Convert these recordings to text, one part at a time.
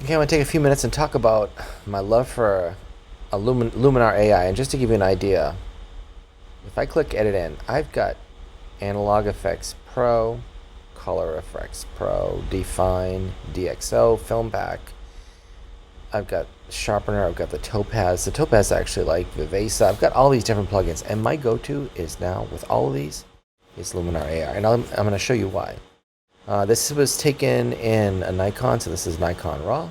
Okay, I want to take a few minutes and talk about my love for Luminar AI. And just to give you an idea, if I click Edit In, I've got Analog Effects Pro, Color Effects Pro, Define, DxO, Film Pack. I've got Sharpener, I've got the Topaz. The Topaz I actually like, Vivesa. I've got all these different plugins. And my go-to is now, with all of these, is Luminar AI. And I'm going to show you why. This was taken in a Nikon, so this is Nikon RAW.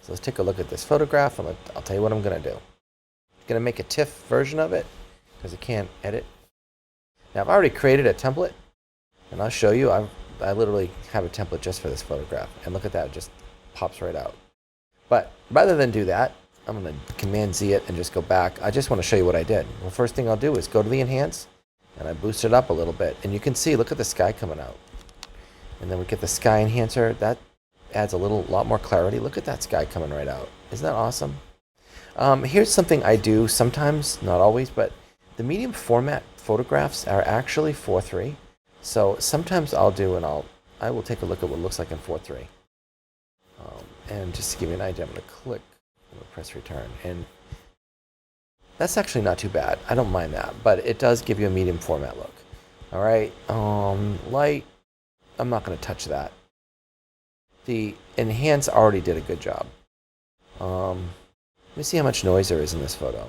So let's take a look at this photograph, and I'll tell you what I'm going to do. I'm going to make a TIFF version of it, because I can't edit. Now, I've already created a template, and I'll show you. I literally have a template just for this photograph. And look at that, it just pops right out. But rather than do that, I'm going to Command Z it and just go back. I just want to show you what I did. Well, first thing I'll do is go to the Enhance, and I boost it up a little bit. And you can see, look at the sky coming out. And then we get the sky enhancer. That adds a lot more clarity. Look at that sky coming right out. Isn't that awesome? Here's something I do sometimes, not always, but the medium format photographs are actually 4:3. So sometimes I'll do, and I will take a look at what it looks like in 4:3. And just to give you an idea, I'm going to click, I'm going to press return. And that's actually not too bad. I don't mind that, but it does give you a medium format look. All right, light. I'm not going to touch that. The Enhance already did a good job. Let me see how much noise there is in this photo.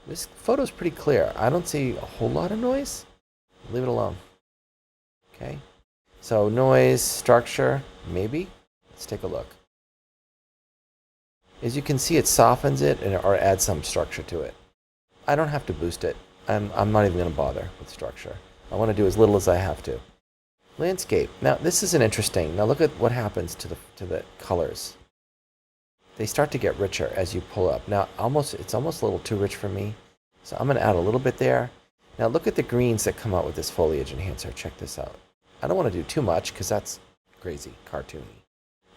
This photo is pretty clear. I don't see a whole lot of noise. Leave it alone. Okay. So noise, structure, maybe. Let's take a look. As you can see, it softens it or adds some structure to it. I don't have to boost it. I'm not even going to bother with structure. I want to do as little as I have to. Landscape. Now this is an interesting. Now look at what happens to the colors. They start to get richer as you pull up. Now it's almost a little too rich for me, so I'm going to add a little bit there. Now look at the greens that come out with this foliage enhancer. Check this out. I don't want to do too much because that's crazy, cartoony.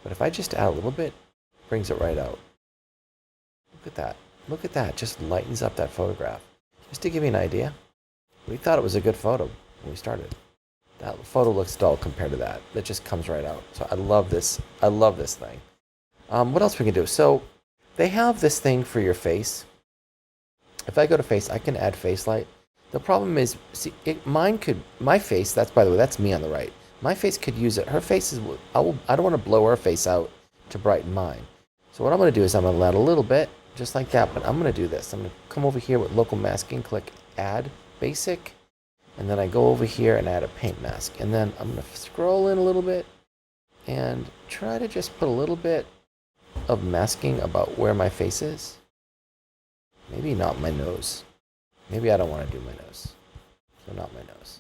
But if I just add a little bit, it brings it right out. Look at that. Look at that. Just lightens up that photograph. Just to give you an idea, we thought it was a good photo when we started. That photo looks dull compared to that. It just comes right out. So I love this. I love this thing. What else we can do? So they have this thing for your face. If I go to face, I can add face light. The problem is, see, my face. That's, by the way, that's me on the right. My face could use it. Her face is. I don't want to blow her face out to brighten mine. So what I'm going to do is I'm going to add a little bit, just like that. But I'm going to do this. I'm going to come over here with local masking. Click Add Basic. And then I go over here and add a paint mask. And then I'm going to scroll in a little bit and try to just put a little bit of masking about where my face is. Maybe not my nose. Maybe I don't want to do my nose. So not my nose.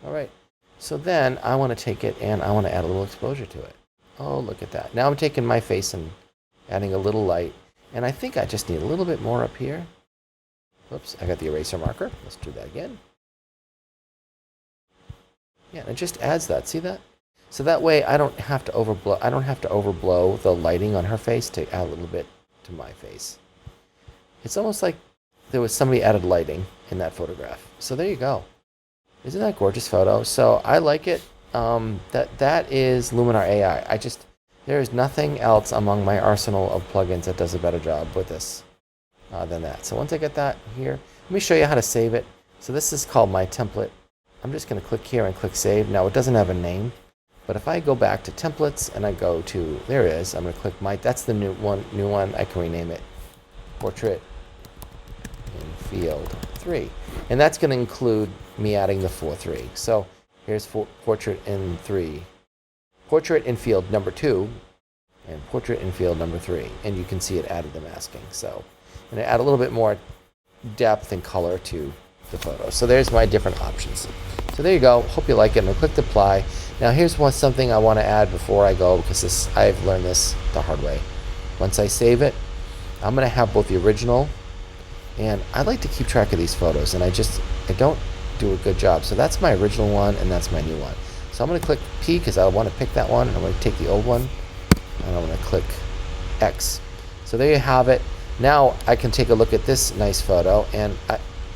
All right. So then I want to take it and I want to add a little exposure to it. Oh, look at that. Now I'm taking my face and adding a little light. And I think I just need a little bit more up here. Whoops, I got the eraser marker. Let's do that again. Yeah, and it just adds that. See that? So that way I don't have to overblow. I don't have to overblow the lighting on her face to add a little bit to my face. It's almost like there was somebody added lighting in that photograph. So there you go. Isn't that a gorgeous photo? So I like it. That is Luminar AI. There is nothing else among my arsenal of plugins that does a better job with this. Than that. So once I get that here, let me show you how to save it. So this is called my template. I'm just going to click here and click save. Now it doesn't have a name, but if I go back to templates and I go to, there it is, I'm going to click that's the new one, I can rename it Portrait in Field 3. And that's going to include me adding the 4:3. So here's Portrait in 3. Portrait in Field number 2 and Portrait in Field number 3. And you can see it added the masking. So and add a little bit more depth and color to the photo. So there's my different options. So there you go. Hope you like it. And I'll click apply. Now here's something I want to add before I go, because I've learned this the hard way. Once I save it, I'm going to have both the original, and I like to keep track of these photos, and I don't do a good job. So that's my original one, and that's my new one. So I'm going to click P because I want to pick that one. I'm going to take the old one, and I'm going to click X. So there you have it. Now I can take a look at this nice photo, and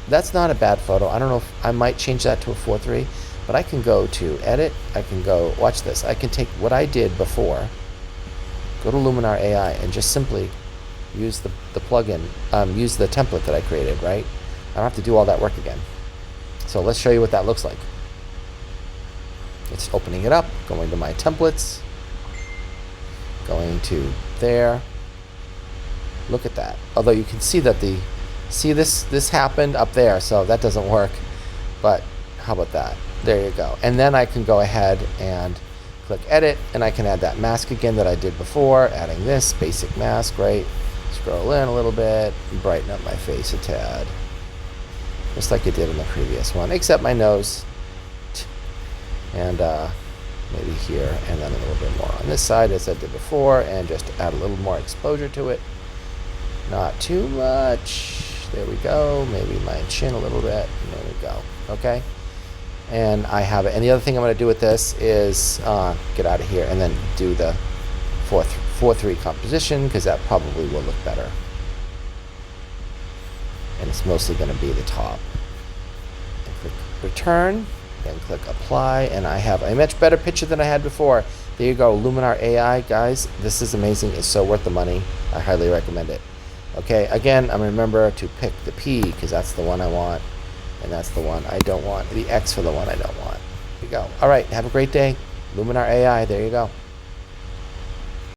that's not a bad photo. I don't know if I might change that to a 4:3, but I can go to edit. I can go, watch this. I can take what I did before go to Luminar AI and just simply use the plugin, use the template that I created, right? I don't have to do all that work again. So let's show you what that looks like. It's opening it up, going to my templates, going to there. Look at that. Although you can see that this happened up there, so that doesn't work. But how about that? There you go. And then I can go ahead and click edit, and I can add that mask again that I did before, adding this basic mask, right? Scroll in a little bit, brighten up my face a tad, just like it did in the previous one, except my nose, and maybe here, and then a little bit more on this side as I did before, and just add a little more exposure to it. Not too much. There we go. Maybe my chin a little bit. There we go. Okay. And I have it. And the other thing I'm going to do with this is get out of here and then do the 4-3 composition, because that probably will look better. And it's mostly going to be the top. And click return, then click apply, and I have a much better picture than I had before. There you go, Luminar AI, guys. This is amazing. It's so worth the money. I highly recommend it. Okay, again, I'm remember to pick the P, because that's the one I want, and that's the one I don't want. The X for the one I don't want. There you go. All right, have a great day. Luminar AI, there you go.